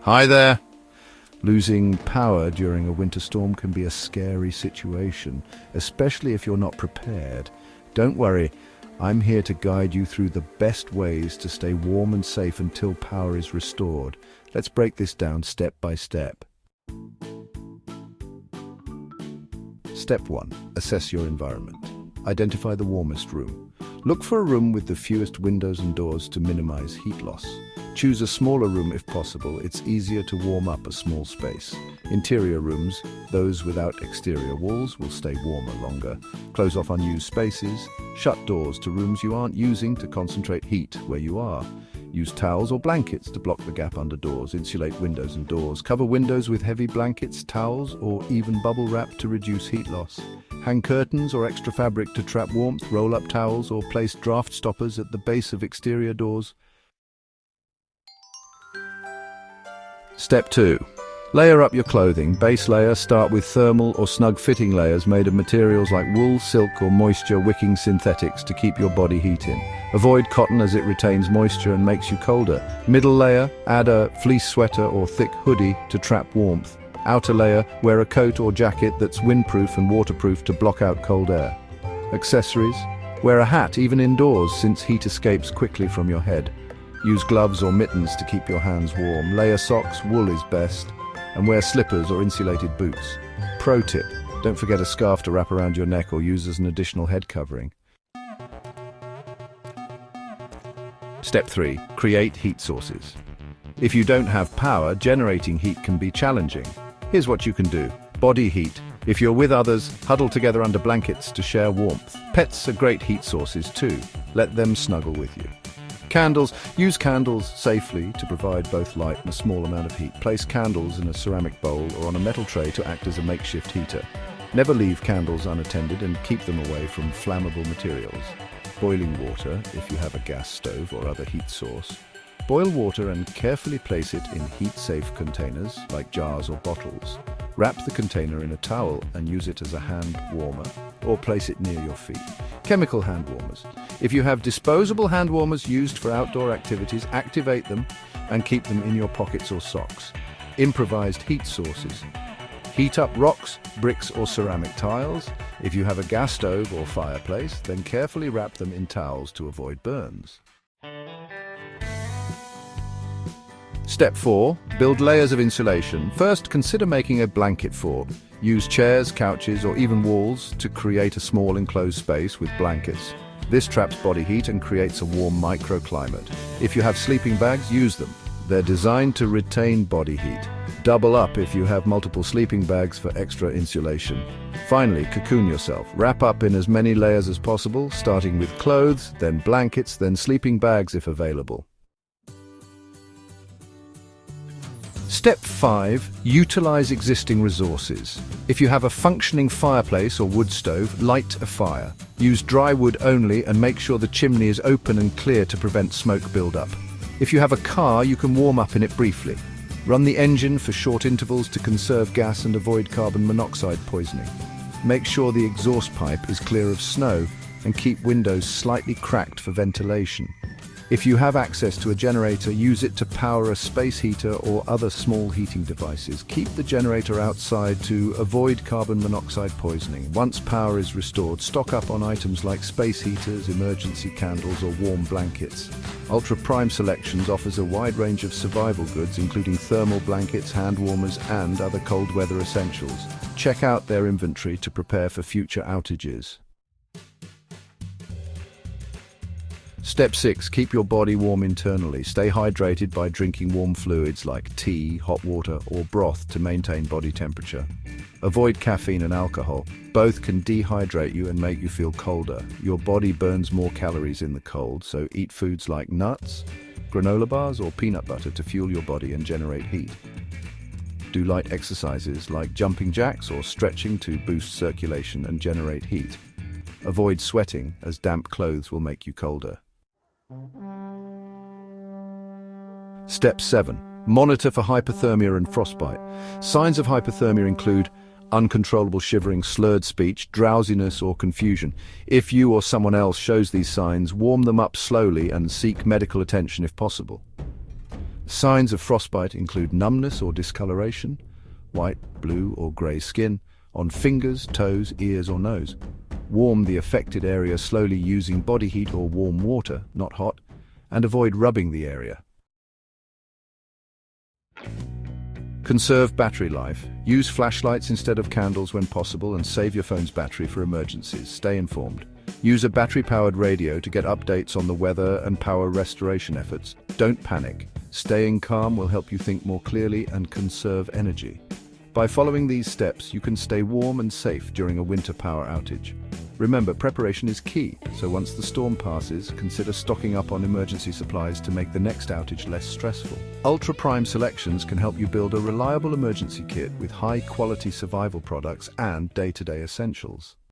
Hi there. Losing power during a winter storm can be a scary situation, especially if you're not prepared. Don't worry, I'm here to guide you through the best ways to stay warm and safe until power is restored. Let's break this down step by step. Step 1. Assess your environment. Identify the warmest room. Look for a room with the fewest windows and doors to minimize heat loss. Choose a smaller room if possible. It's easier to warm up a small space. Interior rooms, those without exterior walls, will stay warmer longer. Close off unused spaces. Shut doors to rooms you aren't using to concentrate heat where you are. Use towels or blankets to block the gap under doors. Insulate windows and doors. Cover windows with heavy blankets, towels, or even bubble wrap to reduce heat loss. Hang curtains or extra fabric to trap warmth. Roll up towels or place draft stoppers at the base of exterior doors. Step 2. Layer up your clothing. Base layer, start with thermal or snug fitting layers made of materials like wool, silk or moisture wicking synthetics to keep your body heat in. Avoid cotton as it retains moisture and makes you colder. Middle layer, add a fleece sweater or thick hoodie to trap warmth. Outer layer, wear a coat or jacket that's windproof and waterproof to block out cold air. Accessories, wear a hat even indoors since heat escapes quickly from your head. Use gloves or mittens to keep your hands warm. Layer socks, wool is best, and wear slippers or insulated boots. Pro tip, don't forget a scarf to wrap around your neck or use as an additional head covering. Step 3. Create heat sources. If you don't have power, generating heat can be challenging. Here's what you can do. Body heat. If you're with others, huddle together under blankets to share warmth. Pets are great heat sources too. Let them snuggle with you. Candles. Use candles safely to provide both light and a small amount of heat. Place candles in a ceramic bowl or on a metal tray to act as a makeshift heater. Never leave candles unattended and keep them away from flammable materials. Boiling water, if you have a gas stove or other heat source. Boil water and carefully place it in heat-safe containers like jars or bottles. Wrap the container in a towel and use it as a hand warmer or place it near your feet. Chemical hand warmers. If you have disposable hand warmers used for outdoor activities, activate them and keep them in your pockets or socks. Improvised heat sources. Heat up rocks, bricks or ceramic tiles. If you have a gas stove or fireplace, then carefully wrap them in towels to avoid burns. Step 4. Build layers of insulation. First, consider making a blanket fort. Use chairs, couches, or even walls to create a small enclosed space with blankets. This traps body heat and creates a warm microclimate. If you have sleeping bags, use them. They're designed to retain body heat. Double up if you have multiple sleeping bags for extra insulation. Finally, cocoon yourself. Wrap up in as many layers as possible, starting with clothes, then blankets, then sleeping bags if available. Step 5. Utilize existing resources. If you have a functioning fireplace or wood stove, light a fire. Use dry wood only and make sure the chimney is open and clear to prevent smoke buildup. If you have a car, you can warm up in it briefly. Run the engine for short intervals to conserve gas and avoid carbon monoxide poisoning. Make sure the exhaust pipe is clear of snow and keep windows slightly cracked for ventilation. If you have access to a generator, use it to power a space heater or other small heating devices. Keep the generator outside to avoid carbon monoxide poisoning. Once power is restored, stock up on items like space heaters, emergency candles or warm blankets. Ultra Prime Selections offers a wide range of survival goods including thermal blankets, hand warmers and other cold weather essentials. Check out their inventory to prepare for future outages. Step 6. Keep your body warm internally. Stay hydrated by drinking warm fluids like tea, hot water, or broth to maintain body temperature. Avoid caffeine and alcohol. Both can dehydrate you and make you feel colder. Your body burns more calories in the cold, so eat foods like nuts, granola bars, or peanut butter to fuel your body and generate heat. Do light exercises like jumping jacks or stretching to boost circulation and generate heat. Avoid sweating, as damp clothes will make you colder. Step 7. Monitor for hypothermia and frostbite. Signs of hypothermia include uncontrollable shivering, slurred speech, drowsiness or confusion. If you or someone else shows these signs, warm them up slowly and seek medical attention if possible. Signs of frostbite include numbness or discoloration, white, blue, or grey skin, on fingers, toes, ears, or nose. Warm the affected area slowly using body heat or warm water, not hot, and avoid rubbing the area. Conserve battery life. Use flashlights instead of candles when possible and save your phone's battery for emergencies. Stay informed. Use a battery-powered radio to get updates on the weather and power restoration efforts. Don't panic. Staying calm will help you think more clearly and conserve energy. By following these steps, you can stay warm and safe during a winter power outage. Remember, preparation is key, so once the storm passes, consider stocking up on emergency supplies to make the next outage less stressful. Ultra Prime selections can help you build a reliable emergency kit with high-quality survival products and day-to-day essentials.